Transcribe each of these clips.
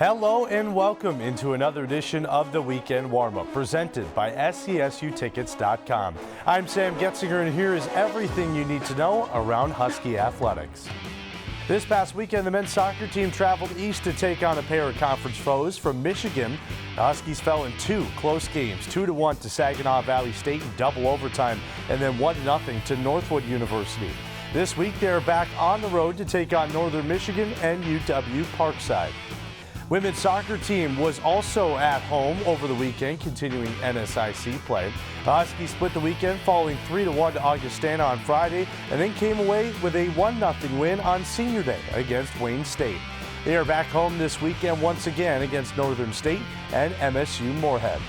Hello and welcome into another edition of the Weekend Warmup presented by SCSUtickets.com. I'm Sam Getzinger and here is everything you need to know around Husky athletics. This past weekend, the men's soccer team traveled east to take on a pair of conference foes from Michigan. The Huskies fell in two close games, 2-1 to Saginaw Valley State in double overtime, and then 1-0 to Northwood University. This week, they are back on the road to take on Northern Michigan and UW Parkside. Women's soccer team was also at home over the weekend, continuing NSIC play. The Huskies split the weekend, falling 3-1 to Augustana on Friday, and then came away with a 1-0 win on Senior Day against Wayne State. They are back home this weekend once again against Northern State and MSU Moorhead.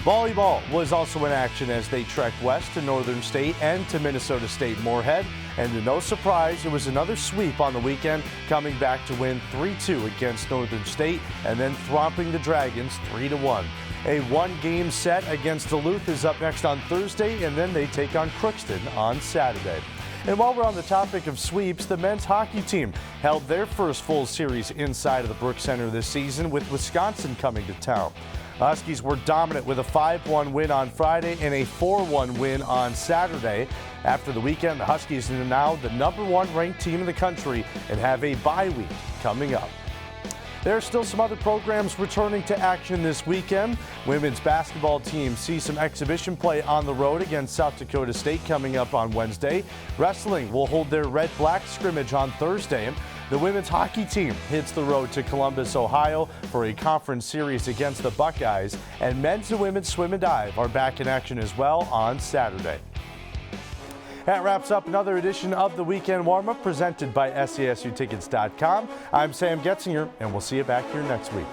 Volleyball was also in action as they trekked west to Northern State and to Minnesota State Moorhead. And to no surprise, it was another sweep on the weekend, coming back to win 3-2 against Northern State and then thromping the Dragons 3-1. A one-game set against Duluth is up next on Thursday, and then they take on Crookston on Saturday. And while we're on the topic of sweeps, the men's hockey team held their first full series inside of the Brooks Center this season, with Wisconsin coming to town. Huskies were dominant with a 5-1 win on Friday and a 4-1 win on Saturday. After the weekend, the Huskies are now the #1 ranked team in the country and have a bye week coming up. There are still some other programs returning to action this weekend. Women's basketball team see some exhibition play on the road against South Dakota State coming up on Wednesday. Wrestling will hold their red-black scrimmage on Thursday. The women's hockey team hits the road to Columbus, Ohio for a conference series against the Buckeyes, and men's and women's swim and dive are back in action as well on Saturday. That wraps up another edition of the Weekend Warmup presented by SCSUtickets.com. I'm Sam Getzinger, and we'll see you back here next week.